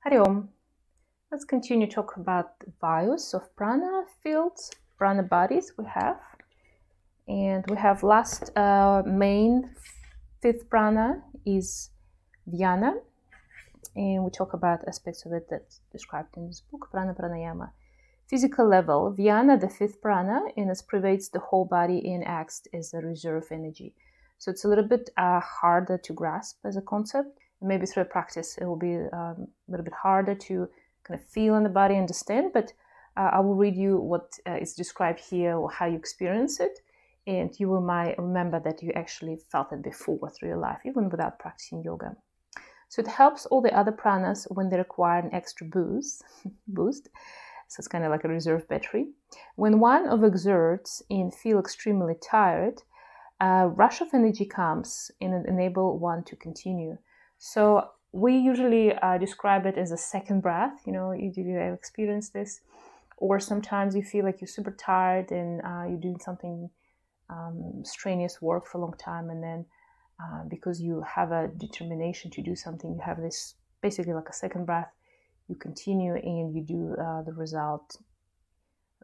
Hari Om. Let's continue to talk about the Vayus of Prana fields, Prana bodies we have. And we have last main fifth Prana is Vyana. And we talk about aspects of it that's described in this book, Prana Pranayama. Physical level, Vyana, the fifth Prana, and it pervades the whole body and acts as a reserve energy. So it's a little bit harder to grasp as a concept. Maybe through practice it will be a little bit harder to kind of feel in the body, understand, but I will read you what is described here or how you experience it, and you will might remember that you actually felt it before through your life, even without practicing yoga. So it helps all the other pranas when they require an extra boost. So it's kind of like a reserve battery. When one overexerts and feel extremely tired, a rush of energy comes and it enables one to continue. So we usually describe it as a second breath. You know, you have experienced this, or sometimes you feel like you're super tired and you're doing something strenuous work for a long time, and then because you have a determination to do something, you have this basically like a second breath. You continue and you do the result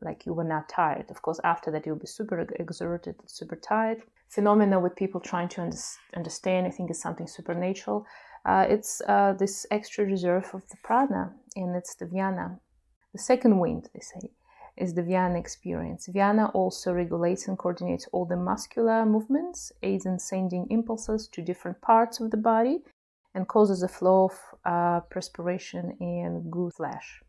like you were not tired. Of course, after that you'll be super exerted, super tired. Phenomena with people trying to understand, I think, is something supernatural. It's this extra reserve of the prana, and it's the Vyana. The second wind, they say, is the Vyana experience. Vyana also regulates and coordinates all the muscular movements, aids in sending impulses to different parts of the body, and causes a flow of perspiration and good flesh.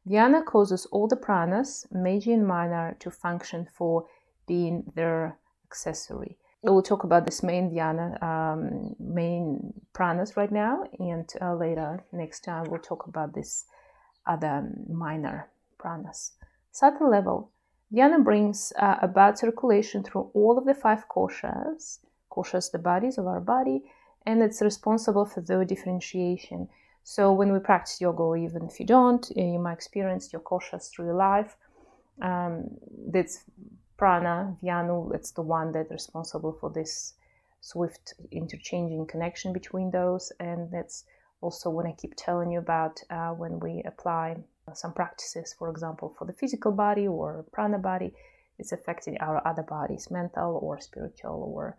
Vyana causes all the pranas, major and minor, to function for being their accessory. We'll talk about this main Vyana, main pranas right now, and later, next time, we'll talk about this other minor pranas. Subtle level, Vyana brings about circulation through all of the five koshas, the bodies of our body, and it's responsible for their differentiation. So when we practice yoga, or even if you don't, you might experience your koshas through your life. That's prana, Vyana, it's the one that's responsible for this swift interchanging connection between those. And that's also what I keep telling you about when we apply some practices, for example, for the physical body or prana body, it's affecting our other bodies, mental or spiritual or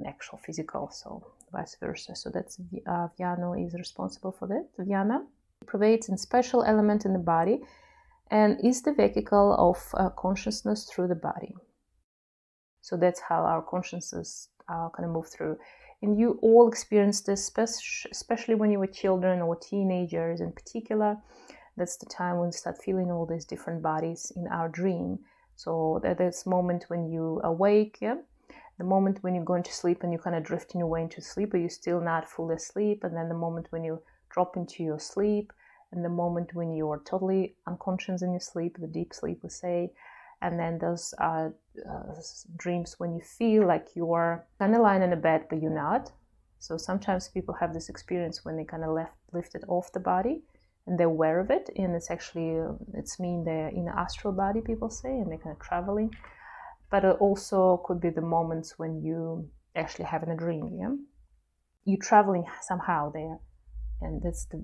actual physical, so vice versa. So that's Vyana is responsible for that. Vyana pervades a special element in the body and is the vehicle of consciousness through the body. So that's how our consciousness kind of move through. And you all experience this, especially when you were children or teenagers in particular. That's the time when we start feeling all these different bodies in our dream. So that's moment when you awake, yeah? The moment when you're going to sleep and you're kind of drifting away into sleep, but you're still not fully asleep, and then the moment when you drop into your sleep, and the moment when you're totally unconscious in your sleep, the deep sleep we say, and then those dreams when you feel like you're kind of lying in a bed but you're not. So sometimes people have this experience when they kind of lifted off the body and they're aware of it, and it's actually it's mean they're in the astral body, people say, and they're kind of traveling. But it also could be the moments when you actually having a dream, yeah? You're traveling somehow there, and that's the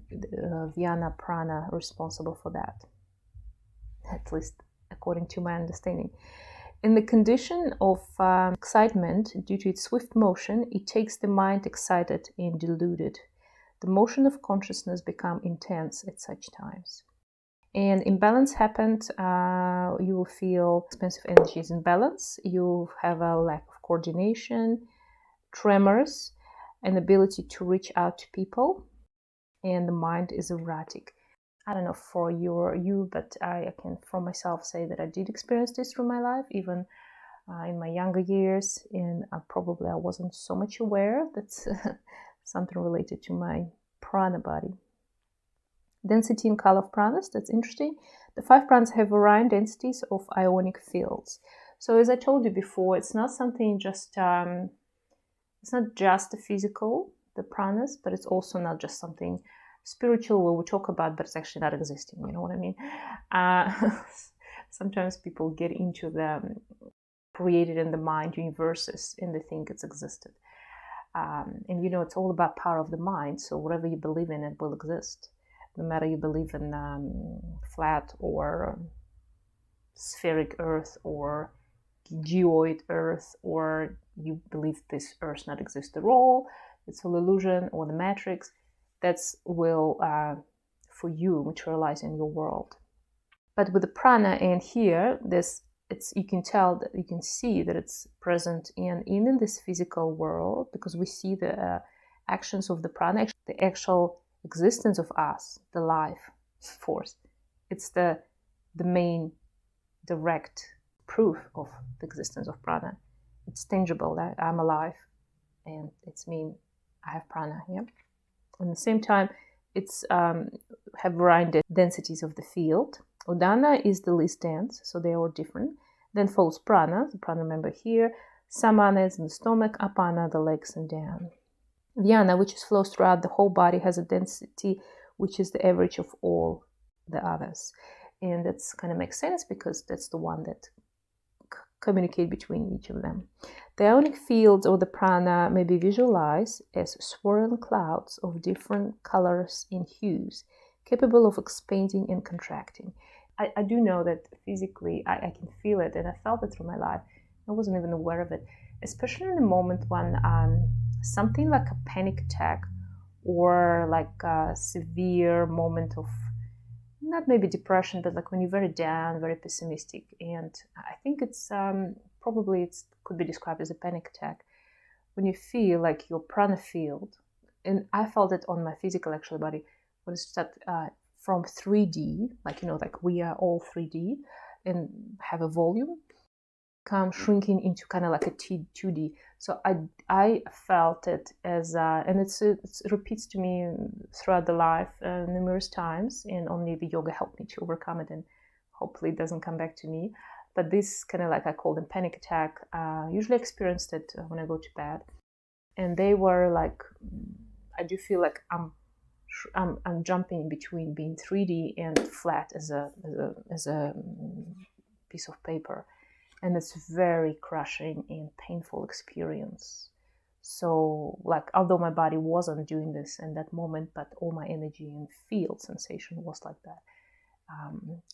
Vyana prana responsible for that, at least according to my understanding. In the condition of excitement, due to its swift motion, it takes the mind excited and deluded. The motion of consciousness becomes intense at such times. And imbalance happened, you will feel expensive energies in balance, you have a lack of coordination, tremors, an ability to reach out to people, and the mind is erratic. I don't know for you, but I can for myself say that I did experience this through my life, even in my younger years, and probably I wasn't so much aware. That's something related to my prana body. Density and color of pranas, that's interesting. The five pranas have varying densities of ionic fields. So as I told you before, it's not something just, it's not just the physical, the pranas, but it's also not just something spiritual where we talk about, but it's actually not existing, you know what I mean? Sometimes people get into the created in the mind universes and they think it's existed. And you know, it's all about power of the mind, so whatever you believe in, it will exist. no matter you believe in flat or spheric earth or geoid earth, or you believe this earth not exist at all, it's all illusion, or the matrix, that's will for you materialize in your world. But with the prana, and here this, it's, you can tell that, you can see that it's present in this physical world, because we see the actions of the prana, the actual existence of us, the life force. It's the main direct proof of the existence of prana. It's tangible that I'm alive, and it's mean I have prana. Yeah. At the same time, it's have varying densities of the field. Udana is the least dense, so they are different. Then follows prana, the prana member here. Samana is in the stomach. Apana, the legs and down. Vyana, which flows throughout the whole body, has a density which is the average of all the others. And that's kind of makes sense, because that's the one that communicate between each of them. The ionic fields of the prana may be visualized as swirling clouds of different colors and hues, capable of expanding and contracting. I do know that physically I can feel it, and I felt it through my life. I wasn't even aware of it, especially in the moment when something like a panic attack, or like a severe moment of, not maybe depression, but like when you're very down, very pessimistic. And I think it's probably it could be described as a panic attack, when you feel like your prana field, and I felt it on my physical actually body, when it's start from 3D, like, you know, like we are all 3D and have a volume, come shrinking into kind of like a 2D. So I felt it as, and it repeats to me throughout the life numerous times, and only the yoga helped me to overcome it, and hopefully it doesn't come back to me. But this kind of like, I call them panic attack, usually experienced it when I go to bed. And they were like, I do feel like I'm jumping between being 3D and flat as a piece of paper. And it's very crushing and painful experience. So, like, although my body wasn't doing this in that moment, but all my energy and field sensation was like that.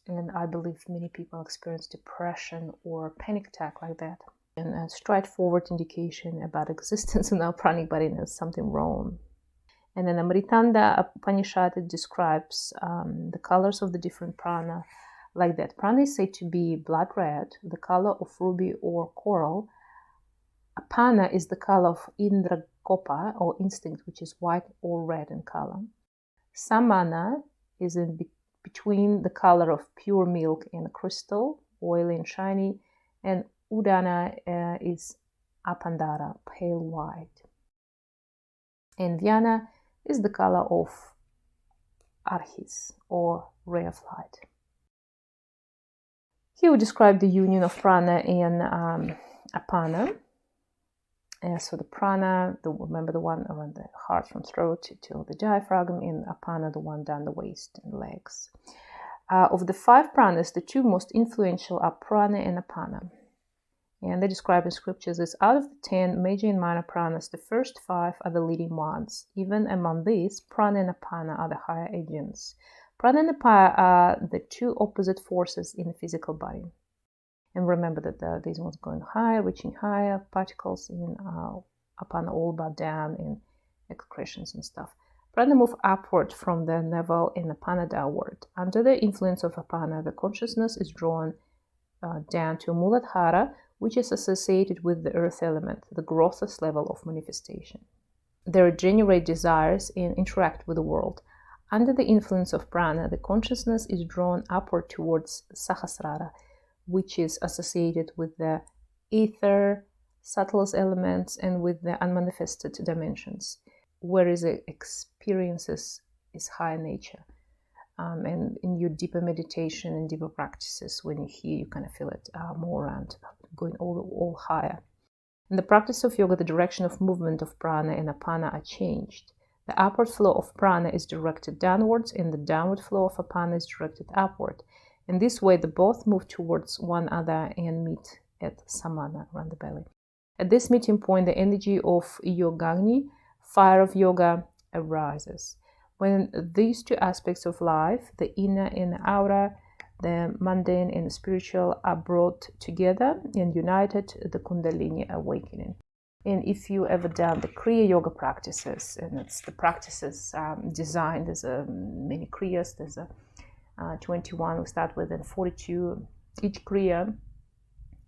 And I believe many people experience depression or panic attack like that. And a straightforward indication about existence in our pranic body, and there's something wrong. And then Amritanda Upanishad describes the colors of the different prana like that. Prana is said to be blood red, the color of ruby or coral. Apana is the color of Indragopa or instinct, which is white or red in color. Samana is in between the color of pure milk and crystal, oily and shiny. And Udana is Apandara, pale white. And Vyana is the color of Arhis or ray of light. He would describe the union of prana and apana. So the prana, remember the one around the heart from throat to the diaphragm, and apana, the one down the waist and legs. Of the 5 pranas, the 2 most influential are prana and apana. And they describe in scriptures as out of the 10 major and minor pranas, the first 5 are the leading ones. Even among these, prana and apana are the higher agents. Prana and apana are the 2 opposite forces in the physical body. And remember that these ones going higher, reaching higher, particles in apana all about down in excretions and stuff. Prana move upward from the navel and apana downward. Under the influence of apana, the consciousness is drawn down to Muladhara, which is associated with the earth element, the grossest level of manifestation. They generate desires and interact with the world. Under the influence of prana, the consciousness is drawn upward towards Sahasrara, which is associated with the ether, subtlest elements, and with the unmanifested dimensions, whereas the experiences is higher nature. And in your deeper meditation and deeper practices, when you hear, you kind of feel it more around, going all higher. In the practice of yoga, the direction of movement of prana and apana are changed. The upward flow of prana is directed downwards, and the downward flow of apana is directed upward. In this way, they both move towards one another and meet at samana, around the belly. At this meeting point, the energy of yogagni, fire of yoga, arises. When these two aspects of life, the inner and the outer, the mundane and the spiritual, are brought together and united, the Kundalini awakening. And if you ever done the Kriya yoga practices, and it's the practices designed, there's many Kriyas, there's 21 we start with, and 42 each Kriya,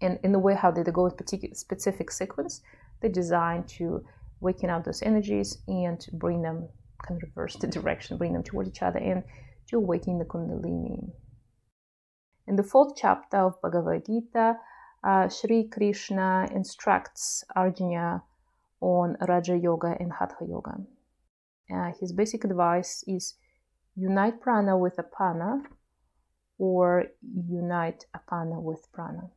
and in the way how they go with particular specific sequence, they're designed to waken up those energies and bring them, kind of reverse the direction, bring them toward each other and to awaken the Kundalini. In the 4th chapter of Bhagavad Gita, Sri Krishna instructs Arjuna on Raja Yoga and Hatha Yoga. His basic advice is unite prana with apana, or unite apana with prana.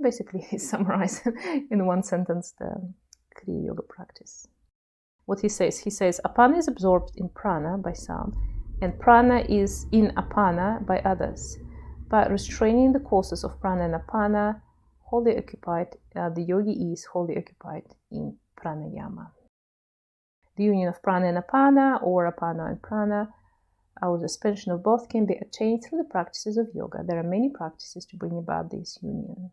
Basically, he summarized in one sentence the Kriya Yoga practice. What he says, apana is absorbed in prana by some, and prana is in apana by others. By restraining the courses of prana and apana, wholly occupied, the yogi is wholly occupied in pranayama. The union of prana and apana, or apana and prana, or the suspension of both, can be attained through the practices of yoga. There are many practices to bring about this union.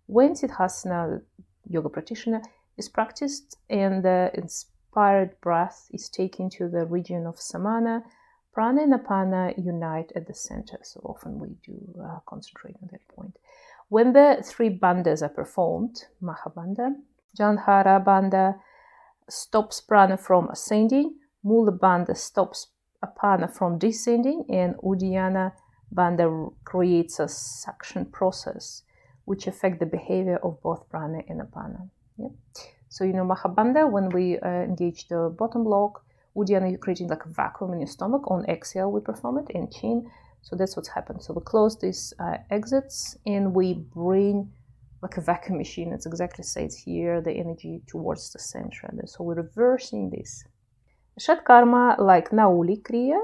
When Siddhasana, yoga practitioner, is practiced and the inspired breath is taken to the region of samana, prana and apana unite at the center. So often we do concentrate on that point. When the 3 bandhas are performed, Maha Bandha, Janhara Bandha stops prana from ascending, Mula Bandha stops apana from descending, and Uddiyana Bandha creates a suction process which affect the behavior of both prana and apana. Yeah? So, Maha Bandha, when we engage the bottom block, Uddiyana, you're creating like a vacuum in your stomach. On exhale, we perform it in chin. So that's what's happened. So we close these exits and we bring, like a vacuum machine, it's exactly says here, the energy towards the center. So we're reversing this. Shat karma, like Nauli Kriya,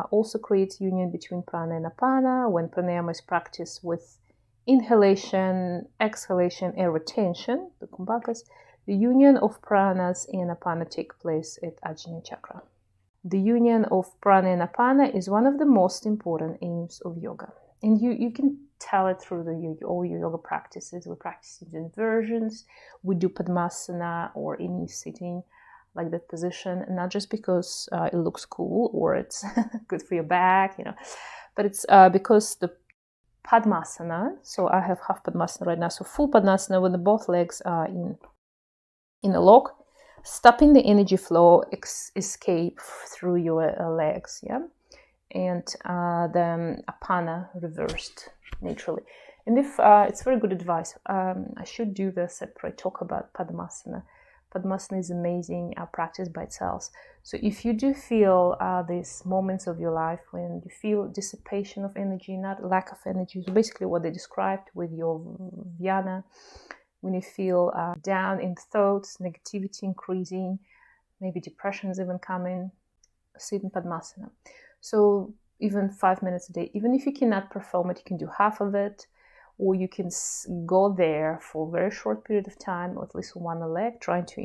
also creates union between prana and apana. When pranayama is practiced with inhalation, exhalation, and retention, the kumbhakas, the union of pranas and apana take place at Ajna Chakra. The union of prana and apana is one of the most important aims of yoga. And you can tell it through all your yoga practices. We practice in inversions, we do Padmasana or any sitting like that position, not just because it looks cool or it's good for your back, but it's because the Padmasana, so I have half Padmasana right now, so full Padmasana when both legs are in a lock, stopping the energy flow escape through your legs, and the apana reversed naturally. And if it's very good advice, I should do the separate talk about Padmasana. Padmasana is amazing practice by itself. So if you do feel these moments of your life when you feel dissipation of energy, not lack of energy, so basically what they described with your Vyana, when you feel down in thoughts, negativity increasing, maybe depression is even coming, sit in Padmasana. So even 5 minutes a day, even if you cannot perform it, you can do half of it, or you can go there for a very short period of time, or at least one leg, trying to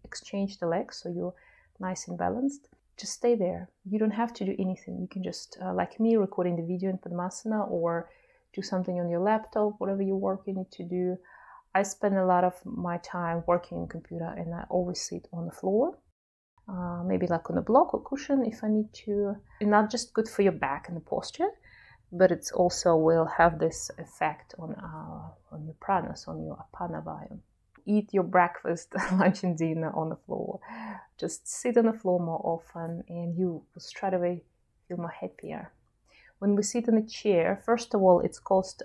exchange the legs so you're nice and balanced. Just stay there. You don't have to do anything. You can just, like me, recording the video in Padmasana, or do something on your laptop, whatever you need to do. I spend a lot of my time working on computer, and I always sit on the floor, maybe like on a block or cushion if I need to. It's not just good for your back and the posture, but it's also will have this effect on your pranas, on your Apana Vayu. Eat your breakfast, lunch, and dinner on the floor. Just sit on the floor more often, and you will straight away feel more happier. When we sit in a chair, first of all, it's caused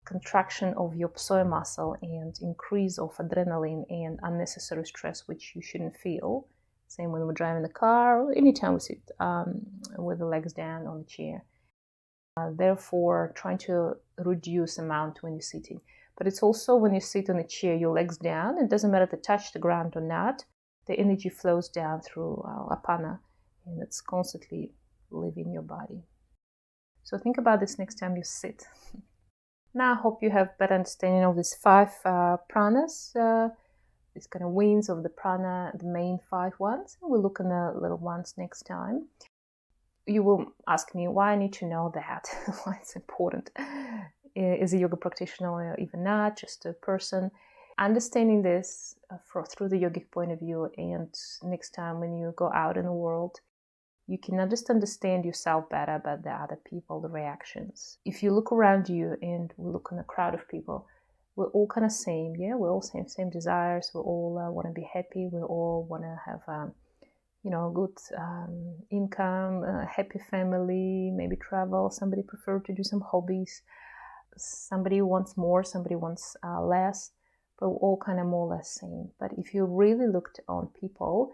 contraction of your psoas muscle and increase of adrenaline and unnecessary stress, which you shouldn't feel. Same when we're driving the car, or anytime we sit with the legs down on the chair. Therefore, trying to reduce amount when you're sitting. But it's also when you sit on a chair, your legs down, it doesn't matter to touch the ground or not, the energy flows down through Apana, and it's constantly leaving your body. So think about this next time you sit. Now I hope you have better understanding of these 5 pranas. these kind of wings of the prana, the main 5 ones. We'll look at the little ones next time. You will ask me why I need to know that, why it's important. Is a yoga practitioner or even not, just a person? Understanding this through the yogic point of view, and next time when you go out in the world, you can not just understand yourself better, but the other people, the reactions. If you look around you and we look in a crowd of people, we're all kind of same, yeah? We're all same desires. We all want to be happy. We all want to have, good income, happy family, maybe travel. Somebody prefer to do some hobbies. Somebody wants more, somebody wants less, but we're all kind of more or less same. But if you really looked on people,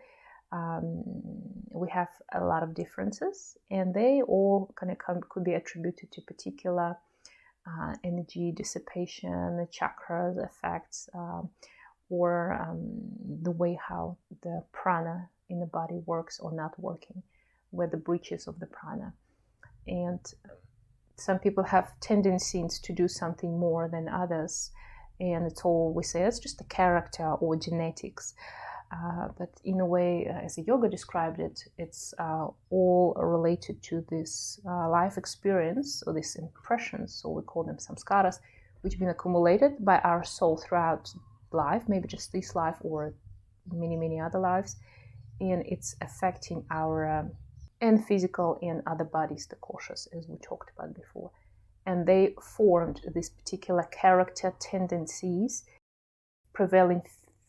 we have a lot of differences, and they all kind of could be attributed to particular energy dissipation, chakras effects, or the way how the prana in the body works or not working, where the breaches of the prana. And some people have tendencies to do something more than others, and it's all, we say, it's just a character or genetics. But in a way, as the yoga described it, it's all related to this life experience or these impressions, or we call them samskaras, which have been accumulated by our soul throughout life, maybe just this life or many, many other lives. And it's affecting our and physical and other bodies, the koshas, as we talked about before. And they formed this particular character tendencies, prevailing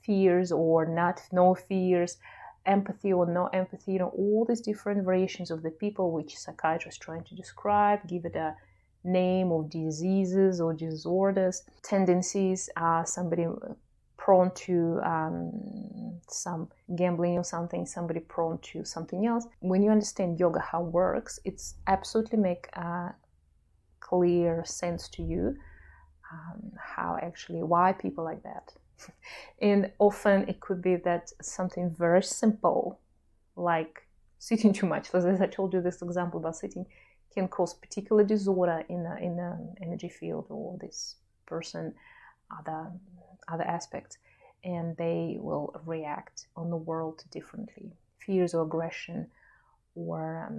fears or no fears, empathy or no empathy, all these different variations of the people which psychiatrists trying to describe, give it a name of diseases or disorders. Tendencies are somebody prone to some gambling or something, somebody prone to something else. When you understand yoga, how it works, it's absolutely make clear sense to you how actually, why people like that. And often it could be that something very simple, like sitting too much, as I told you this example about sitting, can cause particular disorder in the energy field or this person, other aspects, and they will react on the world differently. Fears or aggression or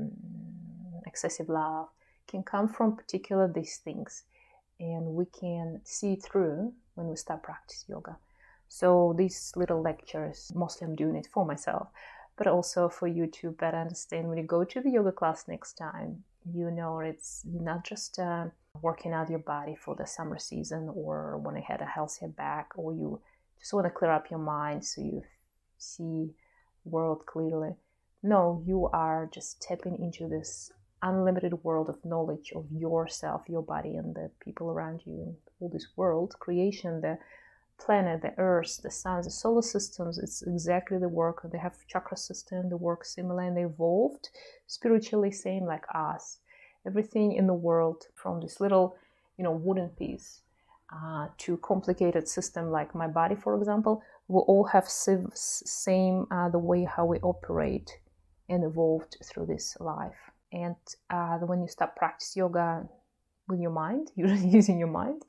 excessive love can come from particular these things, and we can see through when we start practice yoga. So these little lectures, mostly I'm doing it for myself, but also for you to better understand when you go to the yoga class next time, you know it's not just working out your body for the summer season or when you had a healthier back, or you just want to clear up your mind so you see world clearly. No, you are just tapping into this unlimited world of knowledge of yourself, your body, and the people around you, and all this world creation, the planet, the earth, the sun, the solar systems. It's exactly the work. They have chakra system, they work similar, and they evolved spiritually same like us. Everything in the world, from this little wooden piece to complicated system like my body, for example, we all have same the way how we operate and evolved through this life. And when you start practice yoga with your mind, you're using your mind,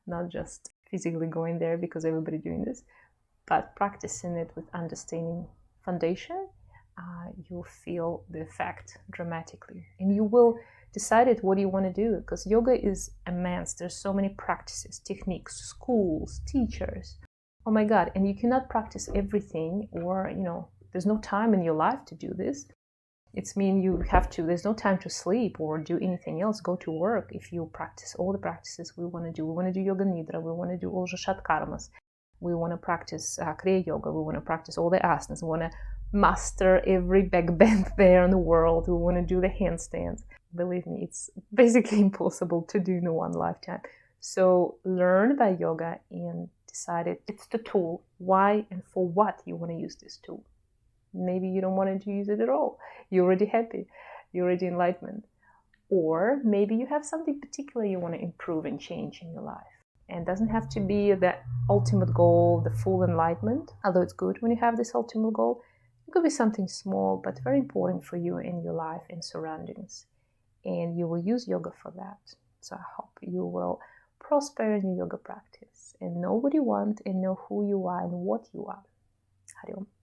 not just physically going there because everybody doing this, but practicing it with understanding foundation, you'll feel the effect dramatically. And you will decide what you want to do, because yoga is immense. There's so many practices, techniques, schools, teachers. Oh my God. And you cannot practice everything, or, there's no time in your life to do this. It's mean you have to, there's no time to sleep or do anything else, go to work if you practice all the practices we want to do. We want to do yoga nidra, we want to do all Jashat karmas, we want to practice Kriya yoga, we want to practice all the asanas, we want to master every back bend there in the world, we want to do the handstands. Believe me, it's basically impossible to do in one lifetime. So learn by yoga and decide it's the tool, why and for what you want to use this tool. Maybe you don't want to use it at all. You're already happy. You're already enlightenment. Or maybe you have something particular you want to improve and change in your life. And it doesn't have to be the ultimate goal, the full enlightenment, although it's good when you have this ultimate goal. It could be something small, but very important for you in your life and surroundings. And you will use yoga for that. So I hope you will prosper in your yoga practice and know what you want and know who you are and what you are. Hari Om.